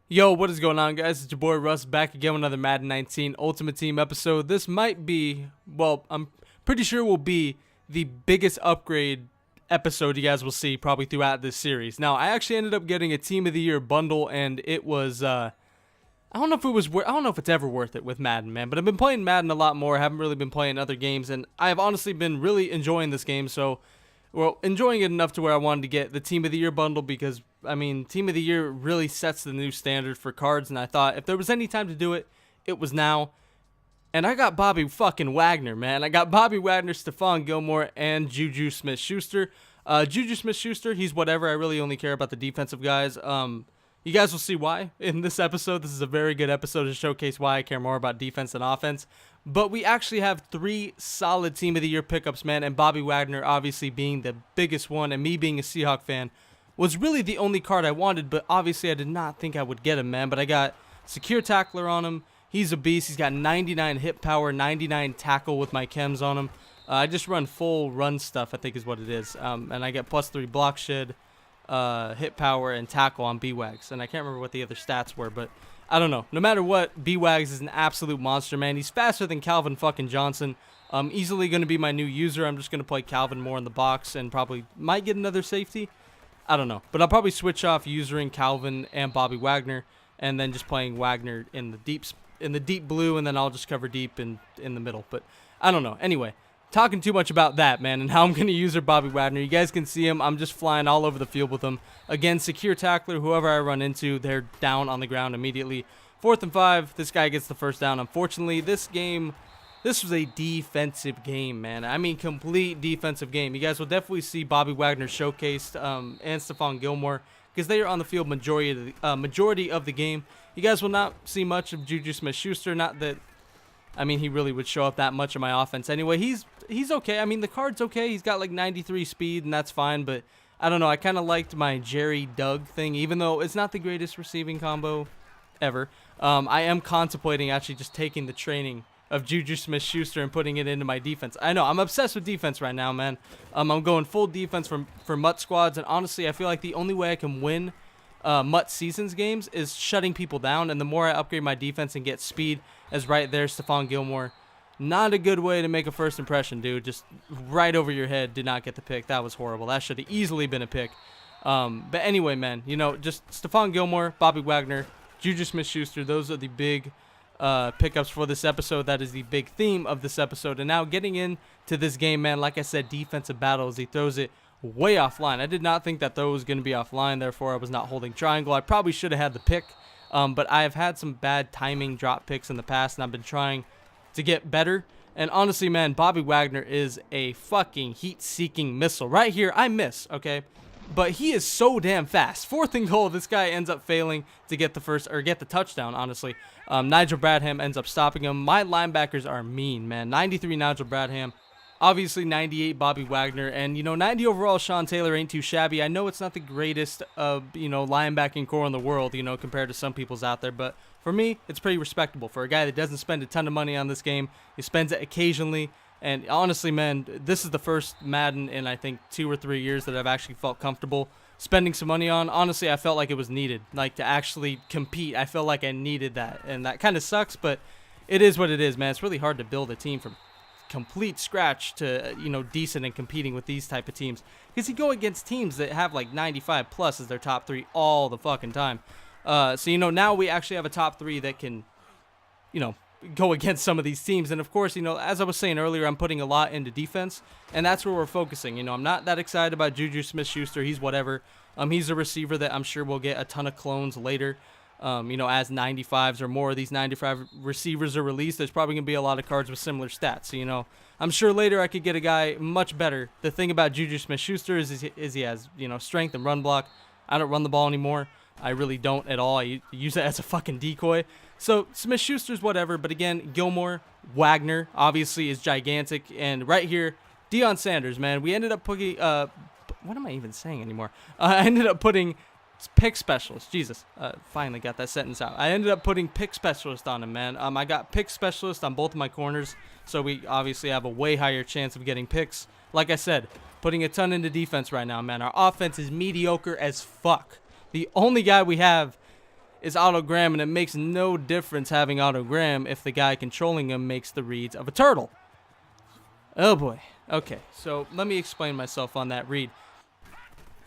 Yo, what is going on, guys? It's your boy Russ back again with another Madden 19 Ultimate Team episode. This might be, well, I'm pretty sure will be the biggest upgrade episode you guys will see probably throughout this series. Now, I actually ended up getting a Team of the Year bundle, and it was, I don't know if it was, I don't know if it's ever worth it with Madden, man. But I've been playing Madden a lot more. I haven't really been playing other games, and I have honestly been really enjoying this game. So, well, enjoying it enough to where I wanted to get the Team of the Year bundle because, I mean, Team of the Year really sets the new standard for cards, and I thought if there was any time to do it, it was now. And I got Bobby fucking Wagner, man. I got Bobby Wagner, Stephon Gilmore, and Juju Smith-Schuster. Juju Smith-Schuster, he's whatever. I really only care about the defensive guys. You guys will see why in this episode. This is a very good episode to showcase why I care more about defense than offense. But we actually have three solid Team of the Year pickups, man. And Bobby Wagner obviously being the biggest one, and me being a Seahawk fan, was really the only card I wanted. But obviously I did not think I would get him, man. But I got Secure Tackler on him. He's a beast. He's got 99 hit power, 99 tackle with my chems on him. I just run full run stuff, I think is what it is. And I get +3 block shed, hit power, and tackle on B-Wags. And I can't remember what the other stats were, but I don't know. No matter what, B-Wags is an absolute monster, man. He's faster than Calvin fucking Johnson. Easily going to be my new user. I'm just going to play Calvin more in the box and probably might get another safety. I don't know. But I'll probably switch off using Calvin and Bobby Wagner and then just playing Wagner in the deep blue, and then I'll just cover deep in the middle. But I don't know. Anyway, talking too much about that, man, and how I'm going to use Bobby Wagner. You guys can see him. I'm just flying all over the field with him. Again, secure tackler, whoever I run into, they're down on the ground immediately. 4th and 5, this guy gets the first down. Unfortunately, this was a defensive game, man. I mean, complete defensive game. You guys will definitely see Bobby Wagner showcased and Stephon Gilmore because they are on the field majority of the game. You guys will not see much of Juju Smith-Schuster. Not that, I mean, he really would show up that much in my offense anyway. He's okay. I mean, the card's okay. He's got like 93 speed, and that's fine. But I don't know. I kind of liked my Jerry Doug thing, even though it's not the greatest receiving combo ever. I am contemplating actually just taking the training of Juju Smith-Schuster and putting it into my defense. I know. I'm obsessed with defense right now, man. I'm going full defense for MUT squads, and honestly, I feel like the only way I can win MUT Seasons games is shutting people down, and the more I upgrade my defense and get speed, as right there, Stephon Gilmore. Not a good way to make a first impression, dude. Just right over your head. Did not get the pick. That was horrible. That should have easily been a pick. But anyway, man, you know, just Stephon Gilmore, Bobby Wagner, Juju Smith-Schuster, those are the big pickups for this episode. That is the big theme of this episode. And now getting into this game, man, like I said, defensive battles. He throws it way offline. I did not think that throw was going to be offline, therefore I was not holding triangle. I probably should have had the pick, but I have had some bad timing drop picks in the past, and I've been trying to get better. And honestly, man, Bobby Wagner is a fucking heat-seeking missile. Right here, I miss, okay? But he is so damn fast. 4th and goal, this guy ends up failing to get the touchdown, honestly. Nigel Bradham ends up stopping him. My linebackers are mean, man. 93 Nigel Bradham. Obviously, 98 Bobby Wagner, and, you know, 90 overall Sean Taylor ain't too shabby. I know it's not the greatest linebacking core in the world, you know, compared to some people's out there, but for me, it's pretty respectable. For a guy that doesn't spend a ton of money on this game, he spends it occasionally, and honestly, man, this is the first Madden in, I think, 2 or 3 years that I've actually felt comfortable spending some money on. Honestly, I felt like it was needed, like to actually compete. I felt like I needed that, and that kind of sucks, but it is what it is, man. It's really hard to build a team from complete scratch to, you know, decent and competing with these type of teams, because you go against teams that have like 95 plus as their top 3 all the fucking time. So, you know, now we actually have a top 3 that can, you know, go against some of these teams. And of course, you know, as I was saying earlier, I'm putting a lot into defense, and that's where we're focusing. You know, I'm not that excited about Juju Smith-Schuster. He's whatever. He's a receiver that I'm sure will get a ton of clones later. You know, as 95s or more of these 95 receivers are released, there's probably going to be a lot of cards with similar stats. So, you know, I'm sure later I could get a guy much better. The thing about Juju Smith-Schuster is he has, you know, strength and run block. I don't run the ball anymore. I really don't at all. I use it as a fucking decoy. So Smith-Schuster's whatever. But again, Gilmore, Wagner, obviously is gigantic. And right here, Deion Sanders, man. We ended up putting, what am I even saying anymore? I ended up putting pick specialist. Jesus, finally got that sentence out. I ended up putting pick specialist on him, man. I got pick specialist on both of my corners, so we obviously have a way higher chance of getting picks. Like I said, putting a ton into defense right now, man. Our offense is mediocre as fuck. The only guy we have is autogram, and it makes no difference having autogram if the guy controlling him makes the reads of a turtle. Oh boy. Okay, so let me explain myself on that read.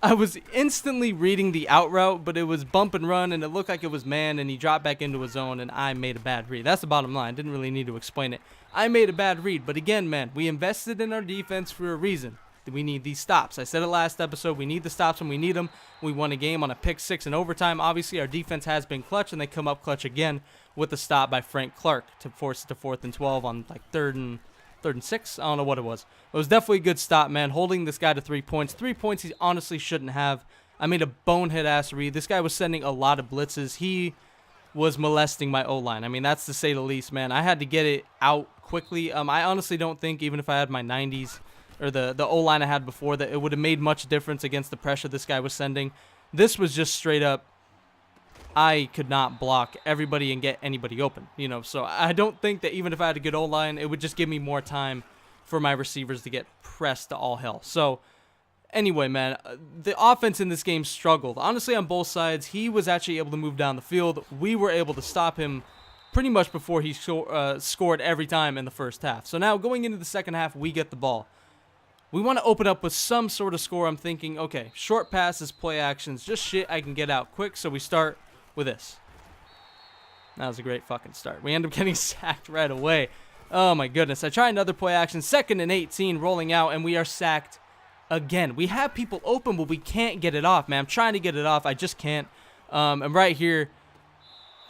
I was instantly reading the out route, but it was bump and run, and it looked like it was man, and he dropped back into his zone, and I made a bad read. That's the bottom line. Didn't really need to explain it. I made a bad read, but again, man, we invested in our defense for a reason. We need these stops. I said it last episode. We need the stops when we need them. We won a game on a pick six in overtime. Obviously, our defense has been clutch, and they come up clutch again with the stop by Frank Clark to force it to 4th and 12 on like third and 6. I don't know what it was. It was definitely a good stop, man. Holding this guy to 3 points. 3 points he honestly shouldn't have. I made a bonehead ass read. This guy was sending a lot of blitzes. He was molesting my O-line. I mean, that's to say the least, man. I had to get it out quickly. I honestly don't think, even if I had my 90s or the O-line I had before, that it would have made much difference against the pressure this guy was sending. This was just straight up, I could not block everybody and get anybody open, you know. So I don't think that even if I had a good O-line, it would just give me more time for my receivers to get pressed to all hell. So anyway, man, the offense in this game struggled. Honestly, on both sides, he was actually able to move down the field. We were able to stop him pretty much before he scored every time in the first half. So now going into the second half, we get the ball. We want to open up with some sort of score. I'm thinking, okay, short passes, play actions, just shit I can get out quick. So we start with this. That was a great fucking start. We end up getting sacked right away. Oh my goodness. I try another play action, 2nd and 18, rolling out, and we are sacked again. We have people open, but we can't get it off, man. I'm trying to get it off. I just can't. And right here,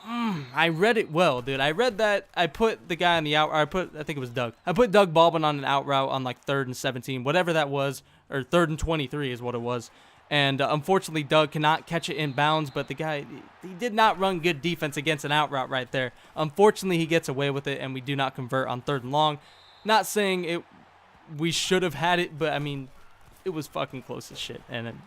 I read it well, dude. I read that. I put the guy on the out. I think it was Doug. I put Doug Baldwin on an out route on like 3rd and 17, whatever that was, or 3rd and 23 is what it was. And unfortunately, Doug cannot catch it in bounds, but the guy, he did not run good defense against an out route right there. Unfortunately, he gets away with it, and we do not convert on 3rd and long. Not saying we should have had it, but I mean, it was fucking close as shit. And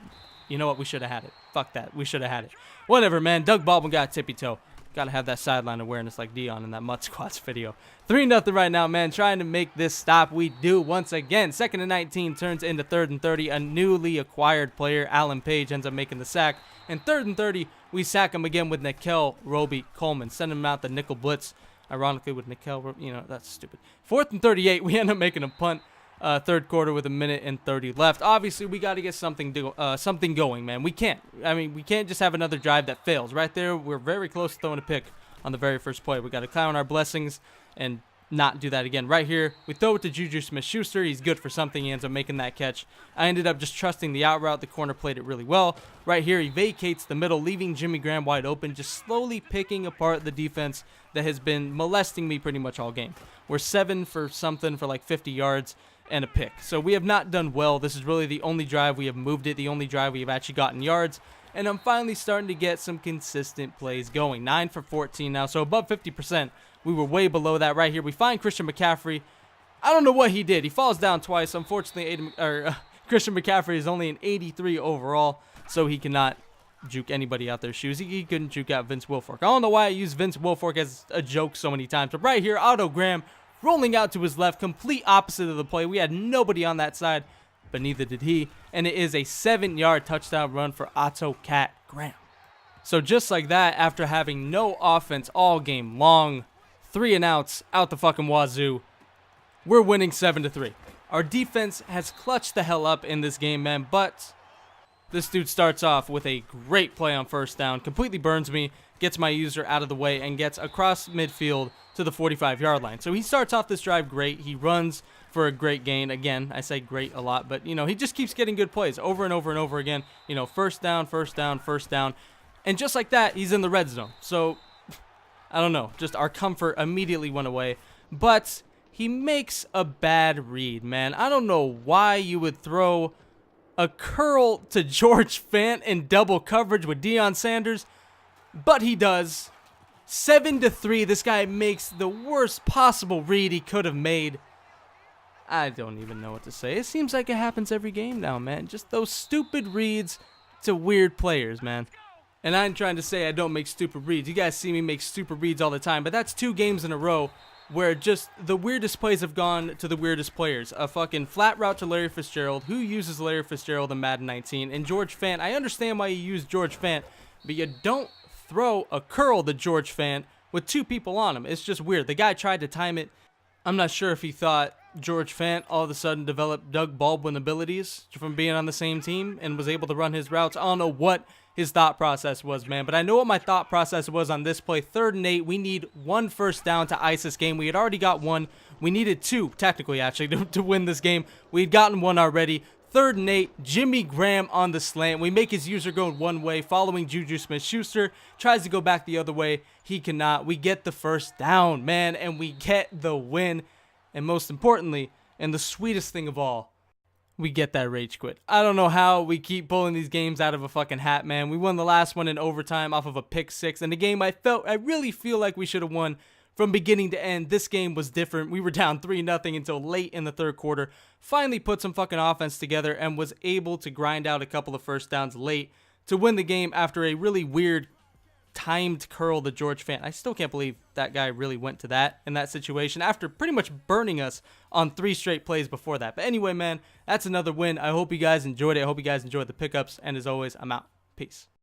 you know what? We should have had it. Fuck that. We should have had it. Whatever, man. Doug Baldwin got tippy toe. Gotta have that sideline awareness like Dion in that Mud Squats video. 3-0 right now, man. Trying to make this stop. We do once again. 2nd and 19 turns into 3rd and 30. A newly acquired player, Alan Page, ends up making the sack. And 3rd and 30, we sack him again with Nikel Roby-Coleman. Send him out the nickel blitz. Ironically, with Nikel, you know, that's stupid. 4th and 38, we end up making a punt. 3rd quarter with 1:30 left. Obviously, we got to get something going, man. We can't. I mean, we can't just have another drive that fails. Right there, we're very close to throwing a pick on the very first play. We got to count our blessings and not do that again. Right here, we throw it to Juju Smith-Schuster. He's good for something. He ends up making that catch. I ended up just trusting the out route. The corner played it really well. Right here, he vacates the middle, leaving Jimmy Graham wide open, just slowly picking apart the defense that has been molesting me pretty much all game. We're 7 for something for like 50 yards. And a pick. So we have not done well. This is really the only drive we have moved it, the only drive we have actually gotten yards. And I'm finally starting to get some consistent plays going. 9 for 14 now, so above 50%. We were way below that right here. We find Christian McCaffrey. I don't know what he did. He falls down twice. Unfortunately, Christian McCaffrey is only an 83 overall, so he cannot juke anybody out their shoes. He couldn't juke out Vince Wilfork. I don't know why I use Vince Wilfork as a joke so many times. But right here, Otto Graham rolling out to his left, complete opposite of the play. We had nobody on that side, but neither did he. And it is a 7-yard touchdown run for Otto Cat Graham. So just like that, after having no offense all game long, 3 and outs out the fucking wazoo, we're winning 7-3. Our defense has clutched the hell up in this game, man, but this dude starts off with a great play on 1st down, completely burns me, gets my user out of the way, and gets across midfield to the 45-yard line. So he starts off this drive great. He runs for a great gain. Again, I say great a lot, but, you know, he just keeps getting good plays over and over and over again. You know, 1st down, 1st down, 1st down. And just like that, he's in the red zone. So, I don't know. Just our comfort immediately went away. But he makes a bad read, man. I don't know why you would throw a curl to George Fant in double coverage with Deion Sanders, but he does. 7-3, this guy makes the worst possible read he could have made. I don't even know what to say. It seems like it happens every game now, man. Just those stupid reads to weird players, man. And I'm trying to say I don't make stupid reads. You guys see me make stupid reads all the time, but that's 2 games in a row where just the weirdest plays have gone to the weirdest players. A fucking flat route to Larry Fitzgerald. Who uses Larry Fitzgerald in Madden 19? And George Fant. I understand why you use George Fant, but you don't throw a curl to George Fant with 2 people on him. It's just weird. The guy tried to time it. I'm not sure if he thought George Fant all of a sudden developed Doug Baldwin abilities from being on the same team and was able to run his routes. I don't know what his thought process was, man, but I know what my thought process was on this play. 3rd and 8, we need 1 first down to ice this game. We had already got 1. We needed 2, technically, actually, to win this game. We had gotten 1 already. 3rd and 8, Jimmy Graham on the slant. We make his user go one way, following Juju Smith-Schuster. Tries to go back the other way. He cannot. We get the first down, man, and we get the win. And most importantly, and the sweetest thing of all, we get that rage quit. I don't know how we keep pulling these games out of a fucking hat, man. We won the last one in overtime off of a pick 6. And the game I really feel like we should have won from beginning to end. This game was different. We were down 3-0 until late in the 3rd quarter. Finally put some fucking offense together and was able to grind out a couple of first downs late to win the game after a really weird timed curl to George Fant. I still can't believe that guy really went to that in that situation after pretty much burning us on 3 straight plays before that. But anyway, man, that's another win. I hope you guys enjoyed it. I hope you guys enjoyed the pickups. And as always, I'm out. Peace.